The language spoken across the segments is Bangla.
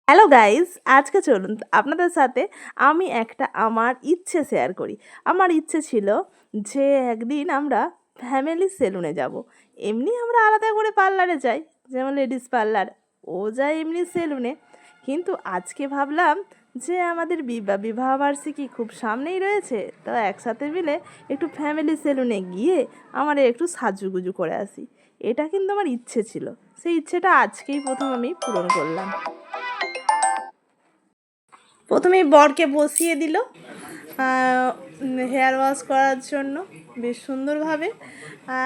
হ্যালো গাইস, আজকে চলুন আপনাদের সাথে আমি একটা আমার ইচ্ছে শেয়ার করি। আমার ইচ্ছে ছিল যে একদিন আমরা ফ্যামিলি সেলুনে যাব। এমনি আমরা আলাদা করে পার্লারে যাই, যেমন লেডিস পার্লার, ও যায় এমনি সেলুনে। কিন্তু আজকে ভাবলাম যে আমাদের বিবাহবার্ষিকী খুব সামনেই রয়েছে, তো একসাথে মিলে একটু ফ্যামিলি সেলুনে গিয়ে আমরা একটু সাজুগুজু করে আসি। এটা কিন্তু আমার ইচ্ছে ছিল, সেই ইচ্ছেটা আজকেই প্রথম আমি পূরণ করলাম। প্রথমেই বরকে বসিয়ে দিল হেয়ার ওয়াশ করার জন্য বেশ সুন্দরভাবে।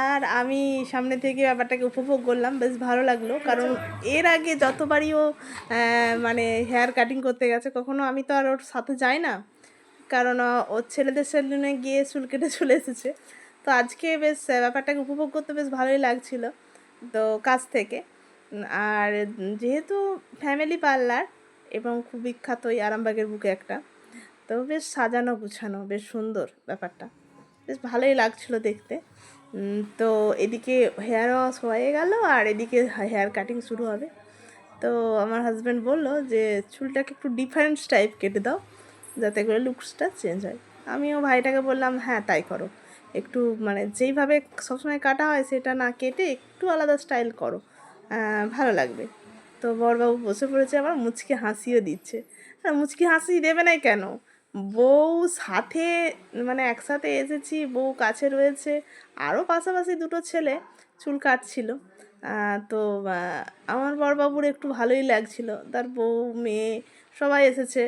আর আমি সামনে থেকে ব্যাপারটাকে উপভোগ করলাম, বেশ ভালো লাগলো। কারণ এর আগে যতবারই ও মানে হেয়ার কাটিং করতে গেছে, কখনো আমি তো আর ওর সাথে যাই না, কারণ ওর ছেলেদের সেলুনে গিয়ে চুল কেটে চলে এসেছে। তো আজকে বেশ ব্যাপারটাকে উপভোগ করতে বেশ ভালোই লাগছিল, তো কাছ থেকে। আর যেহেতু ফ্যামিলি পার্লার এবং খুব বিখ্যাত এই আরামবাগের বুকে একটা, তো বেশ সাজানো গুছানো, বেশ সুন্দর ব্যাপারটা, বেশ ভালোই লাগছিল দেখতে। তো এদিকে হেয়ার ওয়াশ হয়ে গেল আর এদিকে হেয়ার কাটিং শুরু হবে। তো আমার হাজব্যান্ড বললো যে চুলটাকে একটু ডিফারেন্ট টাইপ কেটে দাও, যাতে করে লুকসটা চেঞ্জ হয়। আমিও ভাইটাকে বললাম হ্যাঁ তাই করো, একটু মানে যেইভাবে সবসময় কাটা হয় সেটা না কেটে একটু আলাদা স্টাইল করো, ভালো লাগবে। তো বড়বাবু বসে পড়েছে, আবার মুচকি হাসিও দিচ্ছে। আর মুচকি হাসি দেবে না কেন, বউ সাথে, মানে একসাথে এসেছি, বউ কাছে রয়েছে, আরও পাশাপাশি দুটো ছেলে চুল কাটছিল। তো আমার বড়বাবুর একটু ভালোই লাগছিল, তার বউ মেয়ে সবাই এসেছে,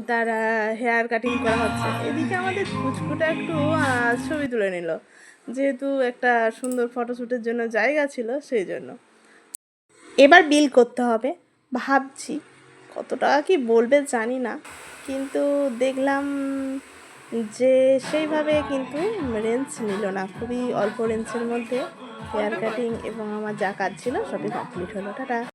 তার হেয়ার কাটিং করা হচ্ছে। এদিকে আমাদের পুচকুটা একটু ছবি তুলে নিল, যেহেতু একটা সুন্দর ফটোশ্যুটের জন্য জায়গা ছিল সেই জন্য। এবার বিল করতে হবে, ভাবছি কত টাকা কি বলবে জানি না, কিন্তু দেখলাম যে সেইভাবে কিন্তু রেঞ্জ নিল না, খুবই অল্প রেঞ্জের মধ্যে হেয়ার কাটিং এবং আমার যা কাজ ছিল সবই কমপ্লিট হলো। টাটা।